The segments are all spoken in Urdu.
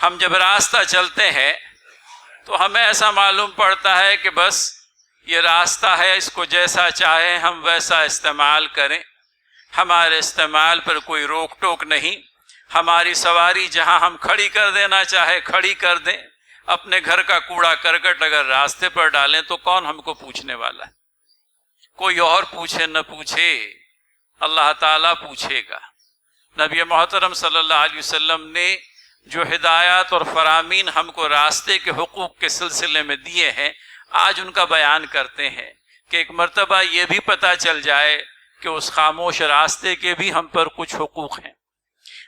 ہم جب راستہ چلتے ہیں تو ہمیں ایسا معلوم پڑتا ہے کہ بس یہ راستہ ہے، اس کو جیسا چاہیں ہم ویسا استعمال کریں، ہمارے استعمال پر کوئی روک ٹوک نہیں، ہماری سواری جہاں ہم کھڑی کر دینا چاہے کھڑی کر دیں، اپنے گھر کا کوڑا کرکٹ اگر راستے پر ڈالیں تو کون ہم کو پوچھنے والا ہے؟ کوئی اور پوچھے نہ پوچھے، اللہ تعالیٰ پوچھے گا۔ نبی محترم صلی اللہ علیہ وسلم نے جو ہدایات اور فرامین ہم کو راستے کے حقوق کے سلسلے میں دیے ہیں، آج ان کا بیان کرتے ہیں کہ ایک مرتبہ یہ بھی پتہ چل جائے کہ اس خاموش راستے کے بھی ہم پر کچھ حقوق ہیں۔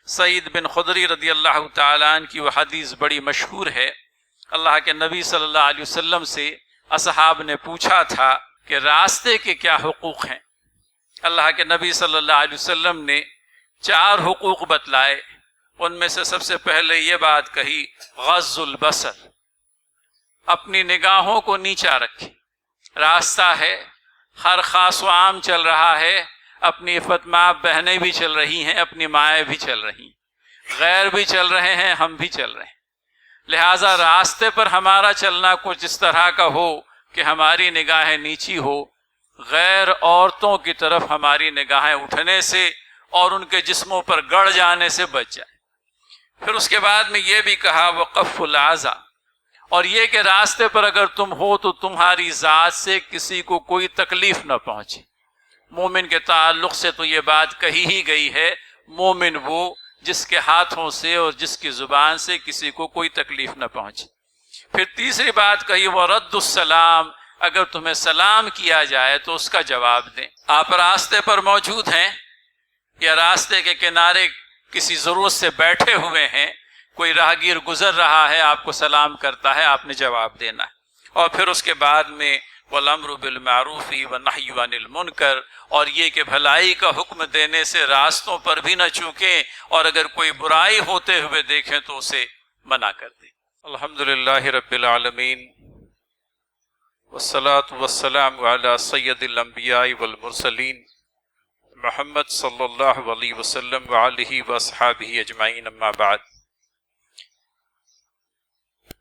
سعید بن خدری رضی اللہ تعالیٰ عنہ کی وہ حدیث بڑی مشہور ہے، اللہ کے نبی صلی اللہ علیہ وسلم سے اصحاب نے پوچھا تھا کہ راستے کے کیا حقوق ہیں؟ اللہ کے نبی صلی اللہ علیہ وسلم نے 4 حقوق بتلائے، ان میں سے سب سے پہلے یہ بات کہی، غض البصر، اپنی نگاہوں کو نیچا رکھیں۔ راستہ ہے، ہر خاص و عام چل رہا ہے، اپنی فتماب بہنیں بھی چل رہی ہیں، اپنی مائیں بھی چل رہی ہیں، غیر بھی چل رہے ہیں، ہم بھی چل رہے ہیں، لہٰذا راستے پر ہمارا چلنا کچھ اس طرح کا ہو کہ ہماری نگاہیں نیچی ہو، غیر عورتوں کی طرف ہماری نگاہیں اٹھنے سے اور ان کے جسموں پر گڑ جانے سے بچ جائے۔ پھر اس کے بعد میں یہ بھی کہا وقف العزا، اور یہ کہ راستے پر اگر تم ہو تو تمہاری ذات سے کسی کو کوئی تکلیف نہ پہنچے۔ مومن کے تعلق سے تو یہ بات کہی ہی گئی ہے، مومن وہ جس کے ہاتھوں سے اور جس کی زبان سے کسی کو کوئی تکلیف نہ پہنچے۔ پھر تیسری بات کہی ورد السلام، اگر تمہیں سلام کیا جائے تو اس کا جواب دیں۔ آپ راستے پر موجود ہیں یا راستے کے کنارے کسی ضرورت سے بیٹھے ہوئے ہیں، کوئی راہگیر گزر رہا ہے، آپ کو سلام کرتا ہے، آپ نے جواب دینا ہے۔ اور پھر اس کے بعد میں والامر بالمعروف والنہی عن المنکر، اور یہ کہ بھلائی کا حکم دینے سے راستوں پر بھی نہ چوکیں، اور اگر کوئی برائی ہوتے ہوئے دیکھیں تو اسے منع کر دیں۔ الحمدللہ رب العالمین، والصلاة والسلام علی سید الانبیاء والمرسلین محمد صلی اللہ علیہ وسلم وآلہ واصحابہ اجمعین، اما بعد۔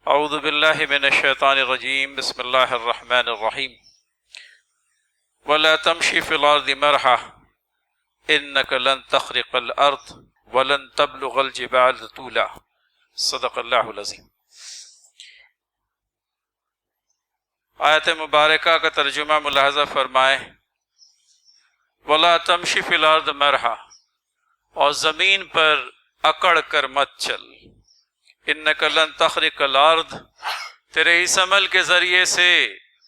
اعوذ باللہ من الشیطان الرجیم، بسم اللہ الرحمن الرحیم۔ ولا تمشی فی الارض مرحا انک لن تخرق الارض ولن تبلغ الجبال طولا، صدق اللہ العظیم۔ آیت مبارکہ کا ترجمہ ملاحظہ فرمائیں، ولا تمشی فی الارض مرحا، اور زمین پر اکڑ کر مت چل، انک لن تخرق الارض، تیرے اس عمل کے ذریعے سے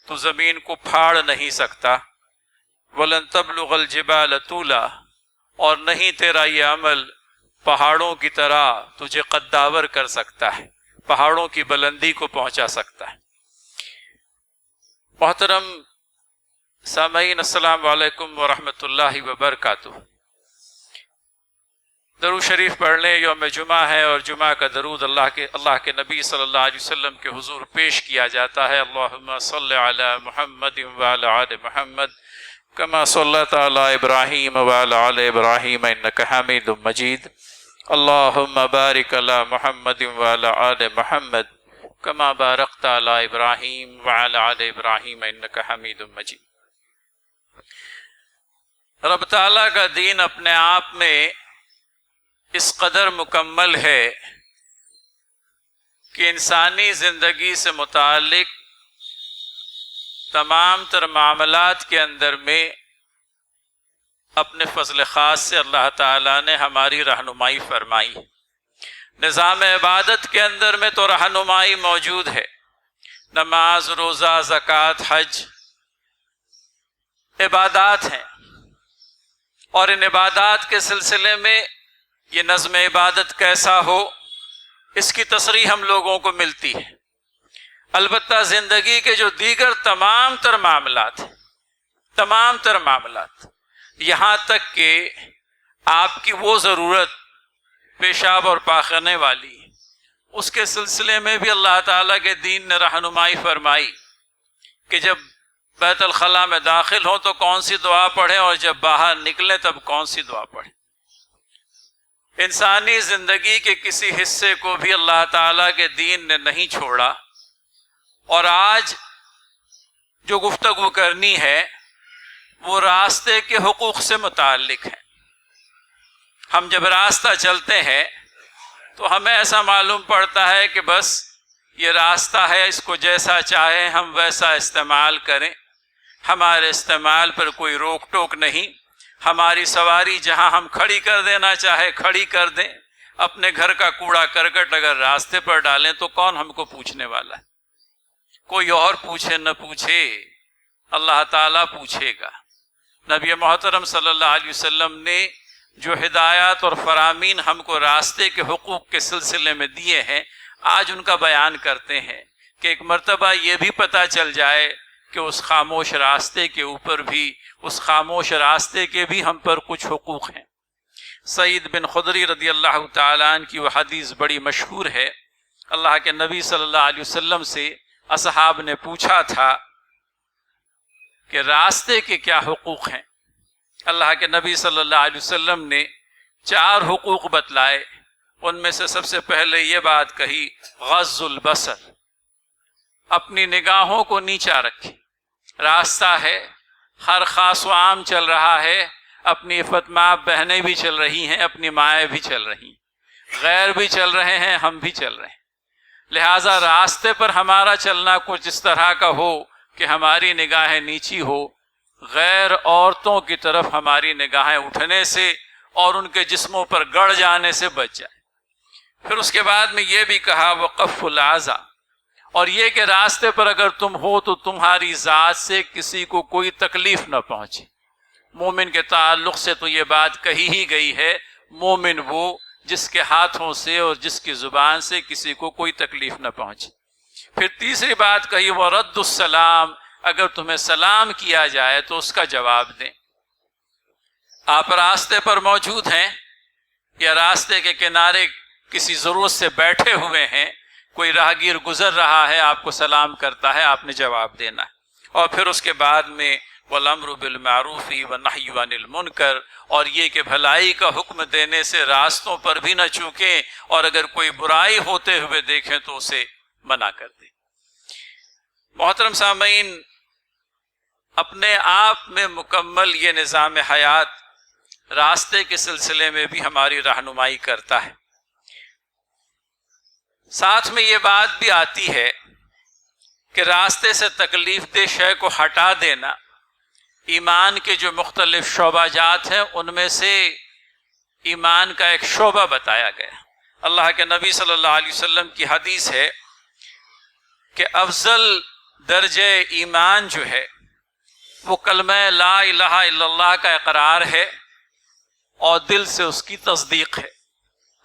تو زمین کو پھاڑ نہیں سکتا، ولن تبلغ الجبال طولا، اور نہیں تیرا یہ عمل پہاڑوں کی طرح تجھے قداور کر سکتا ہے، پہاڑوں کی بلندی کو پہنچا سکتا ہے۔ محترم سامعین، السلام علیکم ورحمۃ اللہ وبرکاتہ۔ درود شریف پڑھ لیں، یوم جمعہ ہے اور جمعہ کا درود اللہ کے نبی صلی اللہ علیہ وسلم کے حضور پیش کیا جاتا ہے۔ اللہم صل علی محمد وعلی آل محمد کما صلیت علی ابراہیم وعلی آل ابراہیم انک حمید مجید، اللہم بارک علی محمد وعلی آل محمد کما بارکت علی ابراہیم وعلی آل ابراہیم انک حمید مجید۔ رب تعالیٰ کا دین اپنے آپ میں اس قدر مکمل ہے کہ انسانی زندگی سے متعلق تمام تر معاملات کے اندر میں اپنے فضل خاص سے اللہ تعالیٰ نے ہماری رہنمائی فرمائی۔ نظام عبادت کے اندر میں تو رہنمائی موجود ہے، نماز، روزہ، زکوٰۃ، حج عبادات ہیں، اور ان عبادات کے سلسلے میں یہ نظم عبادت کیسا ہو اس کی تصریح ہم لوگوں کو ملتی ہے۔ البتہ زندگی کے جو دیگر تمام تر معاملات ہیں، تمام تر معاملات، یہاں تک کہ آپ کی وہ ضرورت پیشاب اور پاخانے والی، اس کے سلسلے میں بھی اللہ تعالیٰ کے دین نے رہنمائی فرمائی کہ جب بیت الخلاء میں داخل ہوں تو کون سی دعا پڑھیں، اور جب باہر نکلیں تب کون سی دعا پڑھیں۔ انسانی زندگی کے کسی حصے کو بھی اللہ تعالیٰ کے دین نے نہیں چھوڑا، اور آج جو گفتگو کرنی ہے وہ راستے کے حقوق سے متعلق ہے۔ ہم جب راستہ چلتے ہیں تو ہمیں ایسا معلوم پڑتا ہے کہ بس یہ راستہ ہے، اس کو جیسا چاہیں ہم ویسا استعمال کریں، ہمارے استعمال پر کوئی روک ٹوک نہیں، ہماری سواری جہاں ہم کھڑی کر دینا چاہے کھڑی کر دیں، اپنے گھر کا کوڑا کرکٹ اگر راستے پر ڈالیں تو کون ہم کو پوچھنے والا ہے؟ کوئی اور پوچھے نہ پوچھے، اللہ تعالیٰ پوچھے گا۔ نبی محترم صلی اللہ علیہ وسلم نے جو ہدایات اور فرامین ہم کو راستے کے حقوق کے سلسلے میں دیے ہیں، آج ان کا بیان کرتے ہیں کہ ایک مرتبہ یہ بھی پتہ چل جائے کہ اس خاموش راستے کے اوپر بھی، اس خاموش راستے کے بھی ہم پر کچھ حقوق ہیں۔ سعید بن خدری رضی اللہ تعالیٰ عنہ کی وہ حدیث بڑی مشہور ہے۔ اللہ کے نبی صلی اللہ علیہ وسلم سے اصحاب نے پوچھا تھا کہ راستے کے کیا حقوق ہیں؟ اللہ کے نبی صلی اللہ علیہ وسلم نے 4 حقوق بتلائے۔ ان میں سے سب سے پہلے یہ بات کہی، غض البصر، اپنی نگاہوں کو نیچا رکھیں۔ راستہ ہے، ہر خاص و عام چل رہا ہے، اپنی فتماب بہنیں بھی چل رہی ہیں، اپنی مائیں بھی چل رہی ہیں، غیر بھی چل رہے ہیں، ہم بھی چل رہے ہیں۔ لہٰذا راستے پر ہمارا چلنا کچھ اس طرح کا ہو کہ ہماری نگاہیں نیچی ہو، غیر عورتوں کی طرف ہماری نگاہیں اٹھنے سے اور ان کے جسموں پر گڑ جانے سے بچ جائے۔ پھر اس کے بعد میں یہ بھی کہا وقف العزا، اور یہ کہ راستے پر اگر تم ہو تو تمہاری ذات سے کسی کو کوئی تکلیف نہ پہنچے۔ مومن کے تعلق سے تو یہ بات کہی ہی گئی ہے، مومن وہ جس کے ہاتھوں سے اور جس کی زبان سے کسی کو کوئی تکلیف نہ پہنچے۔ پھر تیسری بات کہی وہ رد السلام، اگر تمہیں سلام کیا جائے تو اس کا جواب دیں۔ آپ راستے پر موجود ہیں یا راستے کے کنارے کسی ضرورت سے بیٹھے ہوئے ہیں، کوئی راہگیر گزر رہا ہے، آپ کو سلام کرتا ہے، آپ نے جواب دینا ہے۔ اور پھر اس کے بعد میں وَالْأَمْرُ بِالْمَعْرُوفِ وَالنَّهْيُ عَنِ الْمُنْكَرِ، اور یہ کہ بھلائی کا حکم دینے سے راستوں پر بھی نہ چوکیں، اور اگر کوئی برائی ہوتے ہوئے دیکھیں تو اسے منع کر دیں۔ محترم سامعین، اپنے آپ میں مکمل یہ نظام حیات راستے کے سلسلے میں بھی ہماری رہنمائی کرتا ہے۔ ساتھ میں یہ بات بھی آتی ہے کہ راستے سے تکلیف دہ شے کو ہٹا دینا ایمان کے جو مختلف شعبہ جات ہیں ان میں سے ایمان کا ایک شعبہ بتایا گیا۔ اللہ کے نبی صلی اللہ علیہ وسلم کی حدیث ہے کہ افضل درجہ ایمان جو ہے وہ کلمہ لا الہ الا اللہ کا اقرار ہے اور دل سے اس کی تصدیق ہے۔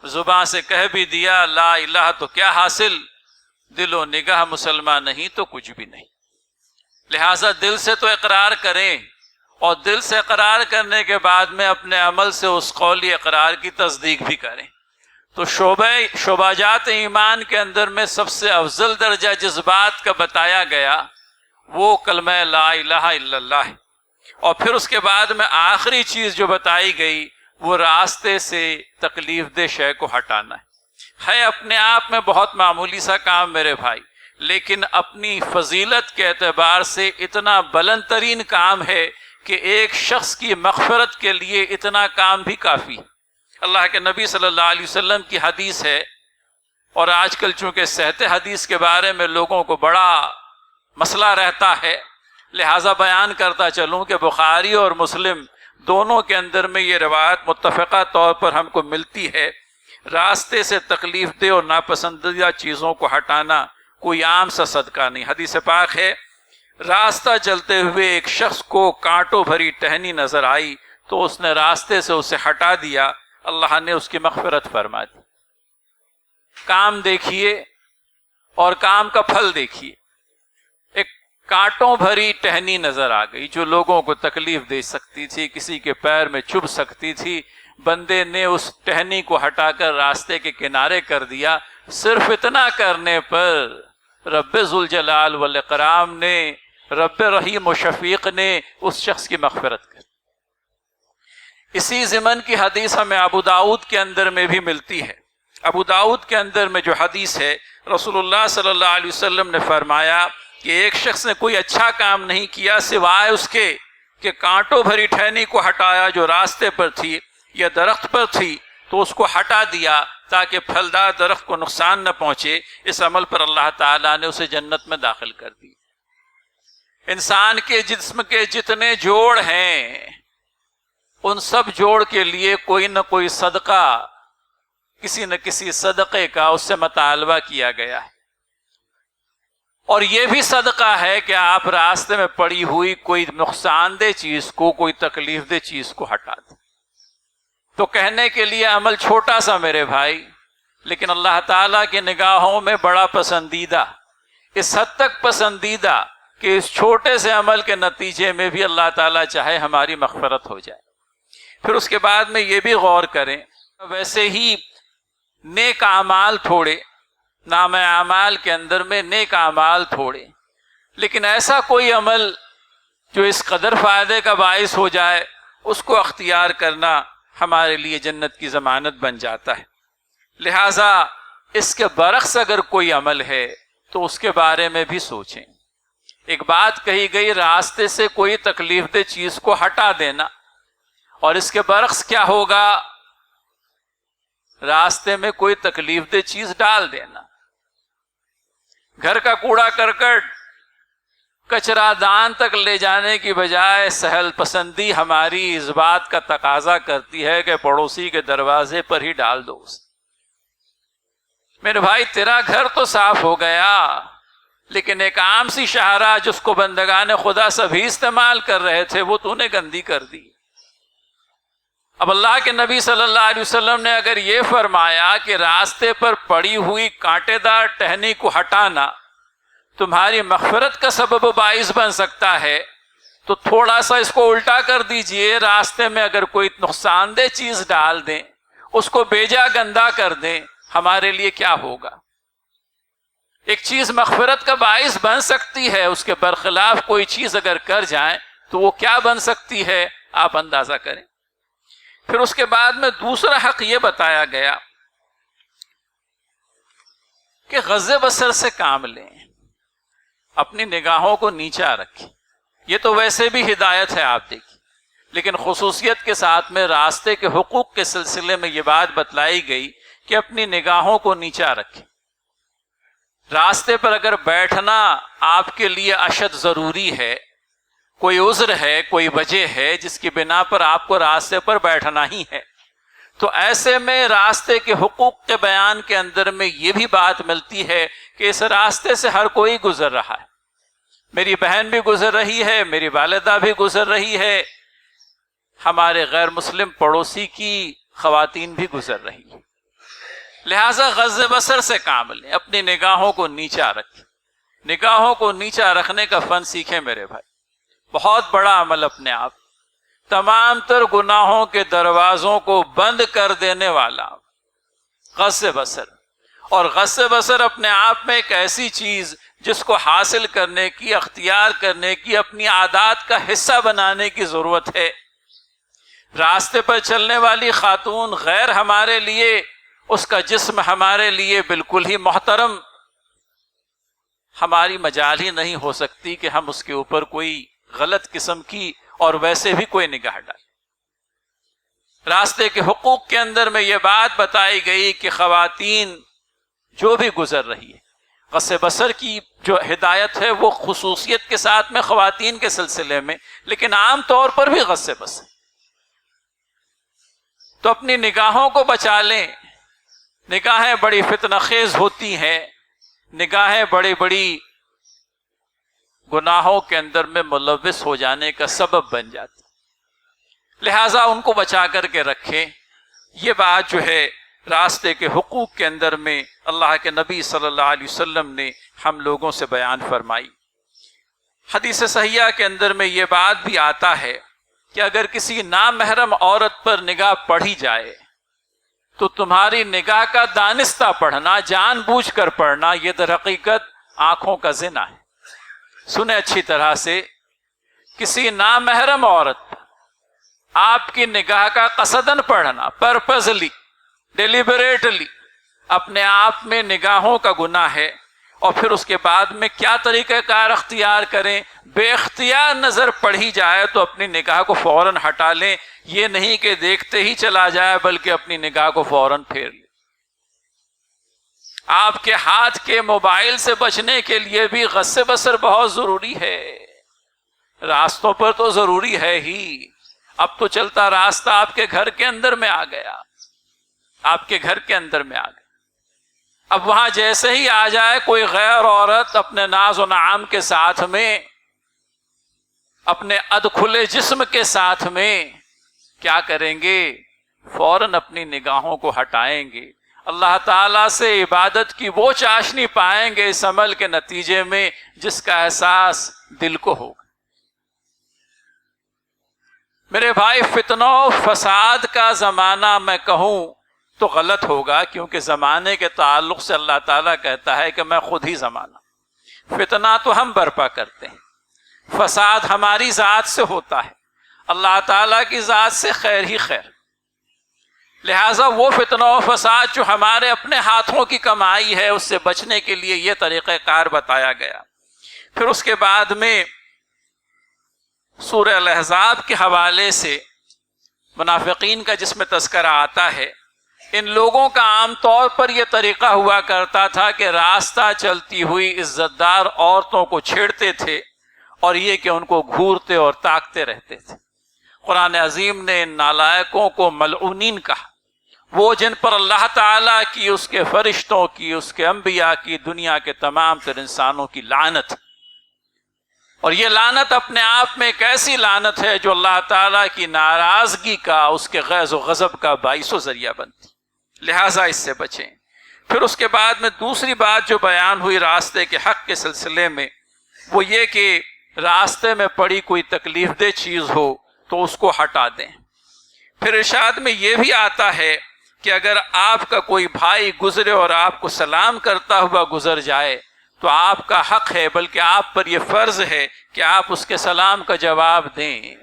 زبان سے کہہ بھی دیا لا الہ تو کیا حاصل، دل و نگاہ مسلمان نہیں تو کچھ بھی نہیں۔ لہٰذا دل سے تو اقرار کریں، اور دل سے اقرار کرنے کے بعد میں اپنے عمل سے اس قولی اقرار کی تصدیق بھی کریں۔ تو شعبہ جات ایمان کے اندر میں سب سے افضل درجہ جس بات کا بتایا گیا وہ کلمہ لا الہ الا اللہ ہے، اور پھر اس کے بعد میں آخری چیز جو بتائی گئی وہ راستے سے تکلیف دہ شے کو ہٹانا ہے اپنے آپ میں بہت معمولی سا کام میرے بھائی، لیکن اپنی فضیلت کے اعتبار سے اتنا بلند ترین کام ہے کہ ایک شخص کی مغفرت کے لیے اتنا کام بھی کافی ہے۔ اللہ کے نبی صلی اللہ علیہ وسلم کی حدیث ہے، اور آج کل چونکہ صحت حدیث کے بارے میں لوگوں کو بڑا مسئلہ رہتا ہے، لہٰذا بیان کرتا چلوں کہ بخاری اور مسلم دونوں کے اندر میں یہ روایت متفقہ طور پر ہم کو ملتی ہے، راستے سے تکلیف دہ اور ناپسندیدہ چیزوں کو ہٹانا کوئی عام سا صدقہ نہیں۔ حدیث پاک ہے، راستہ چلتے ہوئے ایک شخص کو کانٹوں بھری ٹہنی نظر آئی تو اس نے راستے سے اسے ہٹا دیا، اللہ نے اس کی مغفرت فرما دی۔ کام دیکھیے اور کام کا پھل دیکھیے۔ ایک کانٹوں بھری ٹہنی نظر آ گئی جو لوگوں کو تکلیف دے سکتی تھی، کسی کے پیر میں چبھ سکتی تھی، بندے نے اس ٹہنی کو ہٹا کر راستے کے کنارے کر دیا۔ صرف اتنا کرنے پر رب ذوالجلال والاکرام نے، رب رحیم و شفیق نے اس شخص کی مغفرت کر۔ اسی ضمن کی حدیث ہمیں ابو داؤد کے اندر میں بھی ملتی ہے۔ ابو داؤد کے اندر میں جو حدیث ہے، رسول اللہ صلی اللہ علیہ وسلم نے فرمایا کہ ایک شخص نے کوئی اچھا کام نہیں کیا سوائے اس کے کہ کانٹوں بھری ٹہنی کو ہٹایا جو راستے پر تھی یا درخت پر تھی، تو اس کو ہٹا دیا تاکہ پھلدار درخت کو نقصان نہ پہنچے۔ اس عمل پر اللہ تعالیٰ نے اسے جنت میں داخل کر دی۔ انسان کے جسم کے جتنے جوڑ ہیں، ان سب جوڑ کے لیے کوئی نہ کوئی صدقہ، کسی نہ کسی صدقے کا اس سے مطالبہ کیا گیا ہے، اور یہ بھی صدقہ ہے کہ آپ راستے میں پڑی ہوئی کوئی نقصان دہ چیز کو، کوئی تکلیف دہ چیز کو ہٹا دیں۔ تو کہنے کے لیے عمل چھوٹا سا میرے بھائی، لیکن اللہ تعالیٰ کی نگاہوں میں بڑا پسندیدہ، اس حد تک پسندیدہ کہ اس چھوٹے سے عمل کے نتیجے میں بھی اللہ تعالیٰ چاہے ہماری مغفرت ہو جائے۔ پھر اس کے بعد میں یہ بھی غور کریں، ویسے ہی نیک اعمال تھوڑے، نام اعمال کے اندر میں نیک اعمال تھوڑے، لیکن ایسا کوئی عمل جو اس قدر فائدے کا باعث ہو جائے، اس کو اختیار کرنا ہمارے لیے جنت کی ضمانت بن جاتا ہے۔ لہٰذا اس کے برعکس اگر کوئی عمل ہے تو اس کے بارے میں بھی سوچیں۔ ایک بات کہی گئی، راستے سے کوئی تکلیف دہ چیز کو ہٹا دینا، اور اس کے برعکس کیا ہوگا؟ راستے میں کوئی تکلیف دہ چیز ڈال دینا۔ گھر کا کوڑا کرکٹ کچرا دان تک لے جانے کی بجائے سہل پسندی ہماری اس بات کا تقاضا کرتی ہے کہ پڑوسی کے دروازے پر ہی ڈال دو اسے۔ میرے بھائی، تیرا گھر تو صاف ہو گیا، لیکن ایک عام سی شاہراہ جس کو بندگان خدا سبھی استعمال کر رہے تھے، وہ تو نے گندی کر دی۔ اب اللہ کے نبی صلی اللہ علیہ وسلم نے اگر یہ فرمایا کہ راستے پر پڑی ہوئی کانٹے دار ٹہنی کو ہٹانا تمہاری مغفرت کا سبب باعث بن سکتا ہے، تو تھوڑا سا اس کو الٹا کر دیجئے، راستے میں اگر کوئی نقصان دہ چیز ڈال دیں، اس کو بیجا گندا کر دیں، ہمارے لیے کیا ہوگا؟ ایک چیز مغفرت کا باعث بن سکتی ہے، اس کے برخلاف کوئی چیز اگر کر جائیں تو وہ کیا بن سکتی ہے، آپ اندازہ کریں۔ پھر اس کے بعد میں دوسرا حق یہ بتایا گیا کہ غض بصر سے کام لیں، اپنی نگاہوں کو نیچا رکھیں۔ یہ تو ویسے بھی ہدایت ہے، آپ دیکھیں، لیکن خصوصیت کے ساتھ میں راستے کے حقوق کے سلسلے میں یہ بات بتلائی گئی کہ اپنی نگاہوں کو نیچا رکھیں۔ راستے پر اگر بیٹھنا آپ کے لیے اشد ضروری ہے، کوئی عذر ہے، کوئی وجہ ہے جس کی بنا پر آپ کو راستے پر بیٹھنا ہی ہے، تو ایسے میں راستے کے حقوق کے بیان کے اندر میں یہ بھی بات ملتی ہے کہ اس راستے سے ہر کوئی گزر رہا ہے۔ میری بہن بھی گزر رہی ہے، میری والدہ بھی گزر رہی ہے، ہمارے غیر مسلم پڑوسی کی خواتین بھی گزر رہی ہے۔ لہٰذا غض بصر سے کام لیں، اپنی نگاہوں کو نیچا رکھیں۔ نگاہوں کو نیچا رکھنے کا فن سیکھیں میرے بھائی، بہت بڑا عمل اپنے آپ، تمام تر گناہوں کے دروازوں کو بند کر دینے والا غض بصر۔ اور غض بصر اپنے آپ میں ایک ایسی چیز جس کو حاصل کرنے کی، اختیار کرنے کی، اپنی عادات کا حصہ بنانے کی ضرورت ہے۔ راستے پر چلنے والی خاتون غیر ہمارے لیے، اس کا جسم ہمارے لیے بالکل ہی محترم، ہماری مجال ہی نہیں ہو سکتی کہ ہم اس کے اوپر کوئی غلط قسم کی اور ویسے بھی کوئی نگاہ ڈالیں۔ راستے کے حقوق کے اندر میں یہ بات بتائی گئی کہ خواتین جو بھی گزر رہی ہے، غض بصر کی جو ہدایت ہے وہ خصوصیت کے ساتھ میں خواتین کے سلسلے میں، لیکن عام طور پر بھی غض بصر، تو اپنی نگاہوں کو بچا لیں۔ نگاہیں بڑی فتنہ خیز ہوتی ہیں، نگاہیں بڑی بڑی گناہوں کے اندر میں ملوث ہو جانے کا سبب بن جاتی، لہٰذا ان کو بچا کر کے رکھیں۔ یہ بات جو ہے راستے کے حقوق کے اندر میں اللہ کے نبی صلی اللہ علیہ وسلم نے ہم لوگوں سے بیان فرمائی۔ حدیث صحیحہ کے اندر میں یہ بات بھی آتا ہے کہ اگر کسی نامحرم عورت پر نگاہ پڑھی جائے تو تمہاری نگاہ کا دانستہ پڑھنا، جان بوجھ کر پڑھنا، یہ در حقیقت آنکھوں کا زنا ہے۔ سنیں اچھی طرح سے، کسی نامحرم عورت آپ کی نگاہ کا قصدن پڑھنا، پرپزلی، ڈیلیبریٹلی اپنے آپ میں نگاہوں کا گناہ ہے، اور پھر اس کے بعد میں کیا طریقہ کار اختیار کریں؟ بے اختیار نظر پڑھی جائے تو اپنی نگاہ کو فوراً ہٹا لیں، یہ نہیں کہ دیکھتے ہی چلا جائے بلکہ اپنی نگاہ کو فوراً پھیر لیں۔ آپ کے ہاتھ کے موبائل سے بچنے کے لیے بھی غض بصر بہت ضروری ہے، راستوں پر تو ضروری ہے ہی۔ اب تو چلتا راستہ آپ کے گھر کے اندر میں آ گیا، آپ کے گھر کے اندر میں آ گیا۔ اب وہاں جیسے ہی آ جائے کوئی غیر عورت اپنے ناز و نعام کے ساتھ میں، اپنے ادکھلے جسم کے ساتھ میں، کیا کریں گے؟ فوراً اپنی نگاہوں کو ہٹائیں گے، اللہ تعالیٰ سے عبادت کی وہ چاشنی پائیں گے اس عمل کے نتیجے میں جس کا احساس دل کو ہوگا۔ میرے بھائی، فتنہ و فساد کا زمانہ میں کہوں تو غلط ہوگا، کیونکہ زمانے کے تعلق سے اللہ تعالیٰ کہتا ہے کہ میں خود ہی زمانہ۔ فتنہ تو ہم برپا کرتے ہیں، فساد ہماری ذات سے ہوتا ہے، اللہ تعالیٰ کی ذات سے خیر ہی خیر۔ لہٰذا وہ فتنہ و فساد جو ہمارے اپنے ہاتھوں کی کمائی ہے، اس سے بچنے کے لیے یہ طریقہ کار بتایا گیا۔ پھر اس کے بعد میں سورہ الاحزاب کے حوالے سے منافقین کا جس میں تذکرہ آتا ہے، ان لوگوں کا عام طور پر یہ طریقہ ہوا کرتا تھا کہ راستہ چلتی ہوئی عزت دار عورتوں کو چھیڑتے تھے، اور یہ کہ ان کو گھورتے اور تاکتے رہتے تھے۔ قرآن عظیم نے ان نالائقوں کو ملعونین کہا، وہ جن پر اللہ تعالیٰ کی، اس کے فرشتوں کی، اس کے انبیاء کی، دنیا کے تمام تر انسانوں کی لعنت۔ اور یہ لعنت اپنے آپ میں ایک ایسی لعنت ہے جو اللہ تعالیٰ کی ناراضگی کا، اس کے غیظ و غضب کا باعث و ذریعہ بنتی، لہٰذا اس سے بچیں۔ پھر اس کے بعد میں دوسری بات جو بیان ہوئی راستے کے حق کے سلسلے میں، وہ یہ کہ راستے میں پڑی کوئی تکلیف دہ چیز ہو تو اس کو ہٹا دیں۔ پھر ارشاد میں یہ بھی آتا ہے کہ اگر آپ کا کوئی بھائی گزرے اور آپ کو سلام کرتا ہوا گزر جائے تو آپ کا حق ہے، بلکہ آپ پر یہ فرض ہے کہ آپ اس کے سلام کا جواب دیں۔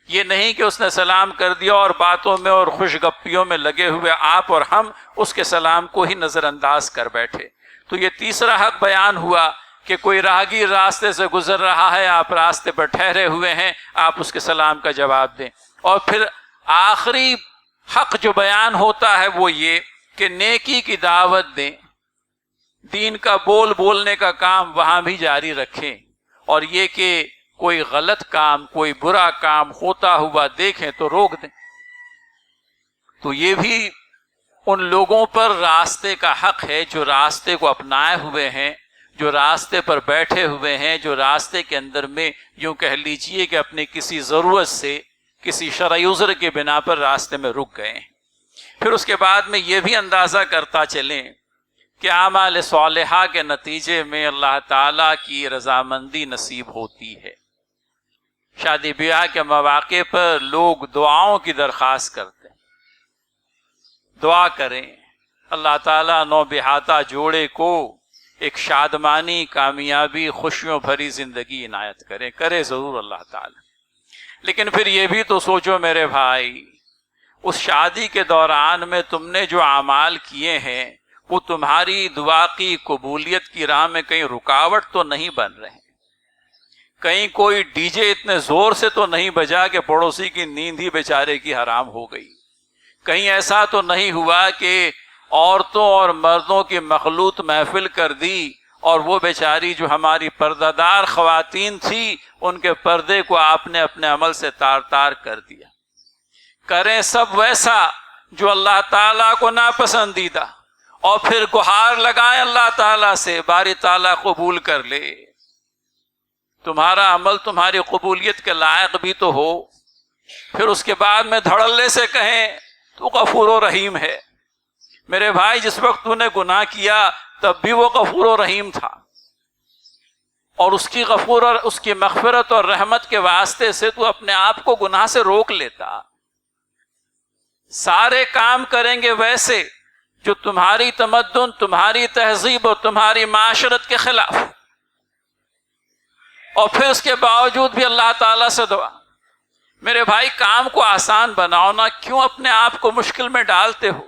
یہ نہیں کہ اس نے سلام کر دیا اور باتوں میں اور خوش گپیوں میں لگے ہوئے آپ اور ہم اس کے سلام کو ہی نظر انداز کر بیٹھے۔ تو یہ تیسرا حق بیان ہوا کہ کوئی راہگیر راستے سے گزر رہا ہے، آپ راستے پر ٹھہرے ہوئے ہیں، آپ اس کے سلام کا جواب دیں۔ اور پھر آخری حق جو بیان ہوتا ہے وہ یہ کہ نیکی کی دعوت دیں، دین کا بولنے کا کام وہاں بھی جاری رکھیں، اور یہ کہ کوئی غلط کام، کوئی برا کام ہوتا ہوا دیکھیں تو روک دیں۔ تو یہ بھی ان لوگوں پر راستے کا حق ہے جو راستے کو اپنائے ہوئے ہیں، جو راستے پر بیٹھے ہوئے ہیں، جو راستے کے اندر میں یوں کہہ لیجئے کہ اپنی کسی ضرورت سے، کسی شرعی عذر کے بنا پر راستے میں رک گئے ہیں۔ پھر اس کے بعد میں یہ بھی اندازہ کرتا چلیں کہ اعمال صالحہ کے نتیجے میں اللہ تعالیٰ کی رضامندی نصیب ہوتی ہے۔ شادی بیاہ کے مواقع پر لوگ دعاؤں کی درخواست کرتے ہیں، دعا کریں اللہ تعالیٰ نو بہاتہ جوڑے کو ایک شادمانی، کامیابی، خوشیوں بھری زندگی عنایت کرے ضرور اللہ تعالیٰ۔ لیکن پھر یہ بھی تو سوچو میرے بھائی، اس شادی کے دوران میں تم نے جو اعمال کیے ہیں وہ تمہاری دعا کی قبولیت کی راہ میں کہیں رکاوٹ تو نہیں بن رہے، کہیں کوئی ڈی جے اتنے زور سے تو نہیں بجا کہ پڑوسی کی نیند ہی بیچارے کی حرام ہو گئی، کہیں ایسا تو نہیں ہوا کہ عورتوں اور مردوں کی مخلوط محفل کر دی اور وہ بیچاری جو ہماری پردہ دار خواتین تھی ان کے پردے کو آپ نے اپنے عمل سے تار تار کر دیا۔ کریں سب ویسا جو اللہ تعالیٰ کو ناپسندیدہ، اور پھر گہار لگائیں اللہ تعالیٰ سے، باری تعالیٰ قبول کر لے۔ تمہارا عمل تمہاری قبولیت کے لائق بھی تو ہو۔ پھر اس کے بعد میں دھڑلے سے کہیں تو غفور و رحیم ہے۔ میرے بھائی، جس وقت تو نے گناہ کیا تب بھی وہ غفور و رحیم تھا، اور اس کی غفور اور اس کی مغفرت اور رحمت کے واسطے سے تو اپنے آپ کو گناہ سے روک لیتا۔ سارے کام کریں گے ویسے جو تمہاری تمدن، تمہاری تہذیب اور تمہاری معاشرت کے خلاف، اور پھر اس کے باوجود بھی اللہ تعالیٰ سے دعا میرے بھائی کام کو آسان بناؤ نا، کیوں اپنے آپ کو مشکل میں ڈالتے ہو؟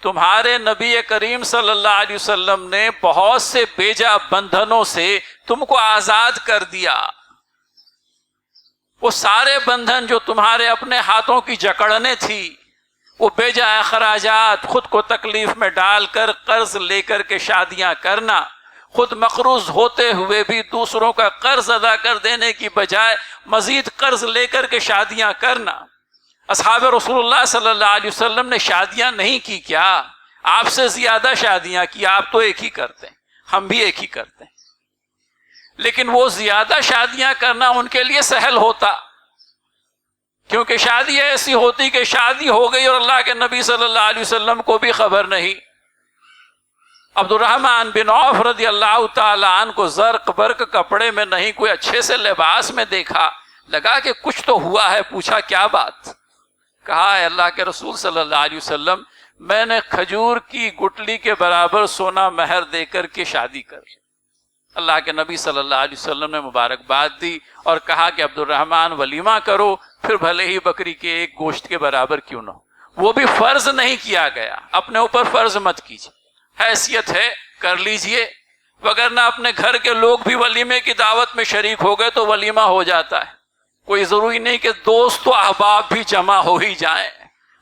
تمہارے نبی کریم صلی اللہ علیہ وسلم نے بہت سے بیجا بندھنوں سے تم کو آزاد کر دیا۔ وہ سارے بندھن جو تمہارے اپنے ہاتھوں کی جکڑنے تھی، وہ بیجا اخراجات، خود کو تکلیف میں ڈال کر قرض لے کر کے شادیاں کرنا، خود مقروض ہوتے ہوئے بھی دوسروں کا قرض ادا کر دینے کی بجائے مزید قرض لے کر کے شادیاں کرنا۔ اصحاب رسول اللہ صلی اللہ علیہ وسلم نے شادیاں نہیں کی کیا؟ آپ سے زیادہ شادیاں کی، آپ تو ایک ہی کرتے ہیں، ہم بھی ایک ہی کرتے ہیں، لیکن وہ زیادہ شادیاں کرنا ان کے لیے سہل ہوتا، کیونکہ شادی ایسی ہوتی کہ شادی ہو گئی اور اللہ کے نبی صلی اللہ علیہ وسلم کو بھی خبر نہیں۔ عبد الرحمن بن عوف رضی اللہ تعالی عنہ کو زرق برق کپڑے میں نہیں، کوئی اچھے سے لباس میں دیکھا، لگا کہ کچھ تو ہوا ہے، پوچھا کیا بات؟ کہا ہے اللہ کے رسول صلی اللہ علیہ وسلم، میں نے کھجور کی گٹلی کے برابر سونا مہر دے کر کے شادی کر لی۔ اللہ کے نبی صلی اللہ علیہ وسلم نے مبارکباد دی اور کہا کہ عبد الرحمن ولیمہ کرو، پھر بھلے ہی بکری کے ایک گوشت کے برابر کیوں نہ ہو، وہ بھی فرض نہیں کیا گیا، اپنے اوپر فرض مت کیجیے، حیثیت ہے کر لیجئے، وگرنہ اپنے گھر کے لوگ بھی ولیمے کی دعوت میں شریک ہو گئے تو ولیمہ ہو جاتا ہے۔ کوئی ضروری نہیں کہ دوست و احباب بھی جمع ہو ہی جائیں،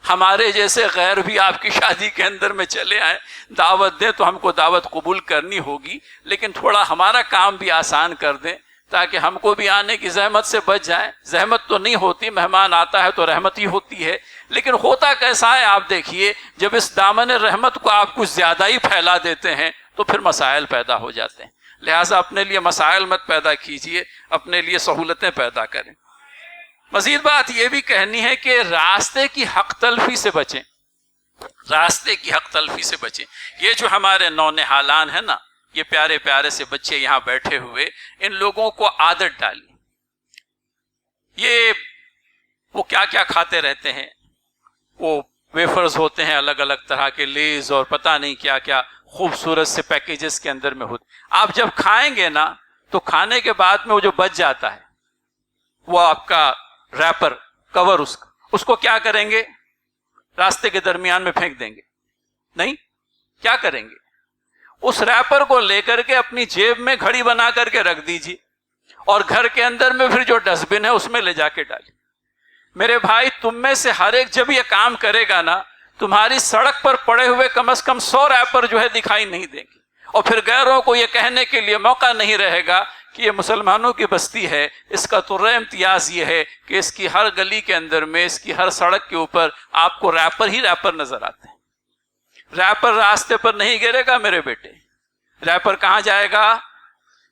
ہمارے جیسے غیر بھی آپ کی شادی کے اندر میں چلے آئیں، دعوت دیں تو ہم کو دعوت قبول کرنی ہوگی، لیکن تھوڑا ہمارا کام بھی آسان کر دیں تاکہ ہم کو بھی آنے کی زحمت سے بچ جائیں۔ زحمت تو نہیں ہوتی، مہمان آتا ہے تو رحمت ہی ہوتی ہے، لیکن ہوتا کیسا ہے آپ دیکھیے، جب اس دامن رحمت کو آپ کچھ زیادہ ہی پھیلا دیتے ہیں تو پھر مسائل پیدا ہو جاتے ہیں۔ لہٰذا اپنے لیے مسائل مت پیدا کیجیے، اپنے لیے سہولتیں پیدا کریں۔ مزید بات یہ بھی کہنی ہے کہ راستے کی حق تلفی سے بچیں، راستے کی حق تلفی سے بچیں۔ یہ جو ہمارے نونہالان ہیں نا، یہ پیارے پیارے سے بچے یہاں بیٹھے ہوئے، ان لوگوں کو عادت ڈالی، یہ وہ کیا کیا کھاتے رہتے ہیں، وہ ویفرز ہوتے ہیں الگ الگ طرح کے، لیز اور پتہ نہیں کیا کیا خوبصورت سے پیکیجز کے اندر میں ہوتے، آپ جب کھائیں گے نا تو کھانے کے بعد میں وہ جو بچ جاتا ہے، وہ آپ کا ریپر کور، اس کو کیا کریں گے؟ راستے کے درمیان میں پھینک دیں گے؟ نہیں، کیا کریں گے؟ اس ریپر کو لے کر کے اپنی جیب میں گھڑی بنا کر کے رکھ دیجیے، اور گھر کے اندر میں پھر جو ڈسٹ بن ہے اس میں لے جا کے ڈالیے۔ میرے بھائی تم میں سے ہر ایک جب یہ کام کرے گا نا، تمہاری سڑک پر پڑے ہوئے کم از کم 100 ریپر جو ہے دکھائی نہیں دیں گے، اور پھر غیروں کو یہ کہنے کے لیے موقع نہیں رہے گا کہ یہ مسلمانوں کی بستی ہے۔ اس کا تو امتیاز یہ ہے کہ اس کی ہر گلی کے اندر میں، اس کی ہر سڑک کے اوپر آپ کو ریپر ہی ریپر نظر آتے ہیں۔ ریپر راستے پر نہیں گرے گا میرے بیٹے، ریپر کہاں جائے گا؟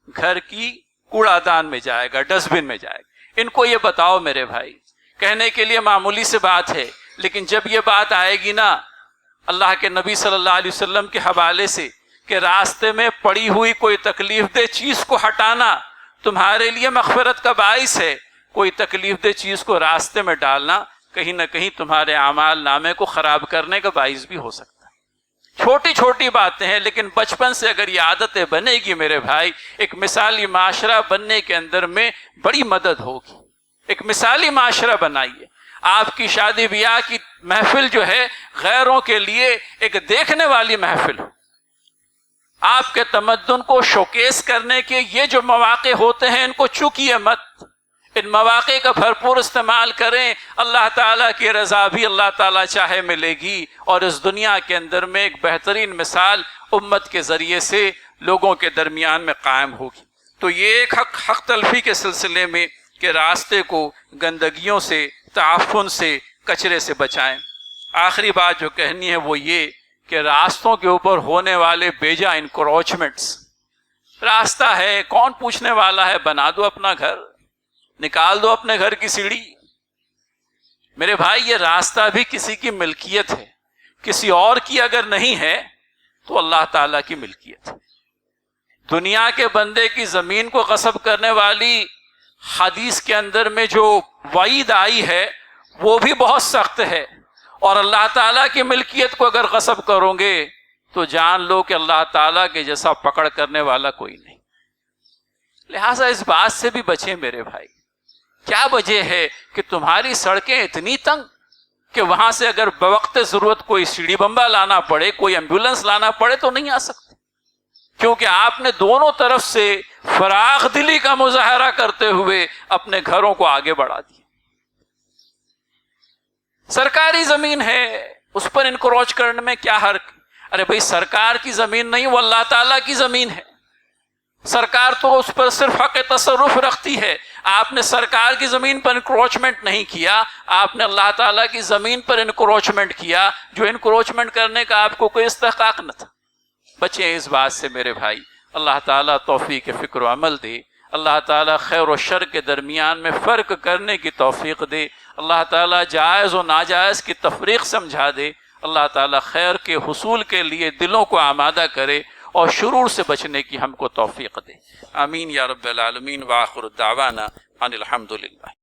گھر کی کوڑا دان میں جائے گا، ڈسٹ بن میں جائے گا۔ ان کو یہ بتاؤ میرے بھائی، کہنے کے لیے معمولی سے بات ہے، لیکن جب یہ بات آئے گی نا اللہ کے نبی صلی اللہ علیہ وسلم کے حوالے سے کہ راستے میں پڑی ہوئی کوئی تکلیف دہ چیز کو ہٹانا تمہارے لیے مغفرت کا باعث ہے، کوئی تکلیف دہ چیز کو راستے میں ڈالنا کہیں نہ کہیں تمہارے اعمال نامے کو خراب کرنے کا باعث بھی ہو سکتا ہے۔ چھوٹی چھوٹی باتیں ہیں، لیکن بچپن سے اگر یہ عادتیں بنے گی میرے بھائی، ایک مثالی معاشرہ بننے کے اندر میں بڑی مدد ہوگی۔ ایک مثالی معاشرہ بنائیے، آپ کی شادی بیاہ کی محفل جو ہے غیروں کے لیے ایک دیکھنے والی محفل ہو۔ آپ کے تمدن کو شوکیس کرنے کے یہ جو مواقع ہوتے ہیں ان کو چوکیے مت، ان مواقع کا بھرپور استعمال کریں۔ اللہ تعالیٰ کی رضا بھی اللہ تعالیٰ چاہے ملے گی، اور اس دنیا کے اندر میں ایک بہترین مثال امت کے ذریعے سے لوگوں کے درمیان میں قائم ہوگی۔ تو یہ ایک حق تلفی کے سلسلے میں کہ راستے کو گندگیوں سے، تعفن سے، کچرے سے بچائیں۔ آخری بات جو کہنی ہے وہ یہ کہ راستوں کے اوپر ہونے والے بیجا انکروچمنٹس، راستہ ہے کون پوچھنے والا ہے، بنا دو اپنا گھر، نکال دو اپنے گھر کی سیڑھی۔ میرے بھائی یہ راستہ بھی کسی کی ملکیت ہے، کسی اور کی اگر نہیں ہے تو اللہ تعالیٰ کی ملکیت ہے۔ دنیا کے بندے کی زمین کو غصب کرنے والی حدیث کے اندر میں جو وعید آئی ہے وہ بھی بہت سخت ہے، اور اللہ تعالیٰ کی ملکیت کو اگر غصب کرو گے تو جان لو کہ اللہ تعالیٰ کے جیسا پکڑ کرنے والا کوئی نہیں۔ لہٰذا اس بات سے بھی بچیں میرے بھائی، کیا وجہ ہے کہ تمہاری سڑکیں اتنی تنگ کہ وہاں سے اگر بوقت ضرورت کوئی سیڑھی بمبا لانا پڑے، کوئی ایمبولنس لانا پڑے تو نہیں آ سکتے، کیونکہ آپ نے دونوں طرف سے فراخ دلی کا مظاہرہ کرتے ہوئے اپنے گھروں کو آگے بڑھا دیا۔ سرکاری زمین ہے، اس پر انکروچ کرنے میں کیا حرج؟ ارے بھائی سرکار کی زمین نہیں، وہ اللہ تعالیٰ کی زمین ہے، سرکار تو اس پر صرف حق تصرف رکھتی ہے۔ آپ نے سرکار کی زمین پر انکروچمنٹ نہیں کیا، آپ نے اللہ تعالیٰ کی زمین پر انکروچمنٹ کیا، جو انکروچمنٹ کرنے کا آپ کو کوئی استحقاق نہ تھا۔ بچیں اس بات سے میرے بھائی، اللہ تعالیٰ توفیق فکر و عمل دے، اللہ تعالیٰ خیر و شر کے درمیان میں فرق کرنے کی توفیق دے، اللہ تعالیٰ جائز و ناجائز کی تفریق سمجھا دے، اللہ تعالیٰ خیر کے حصول کے لیے دلوں کو آمادہ کرے اور شرور سے بچنے کی ہم کو توفیق دے، آمین یا رب العالمین۔ وآخر دعوانا ان الحمد للہ۔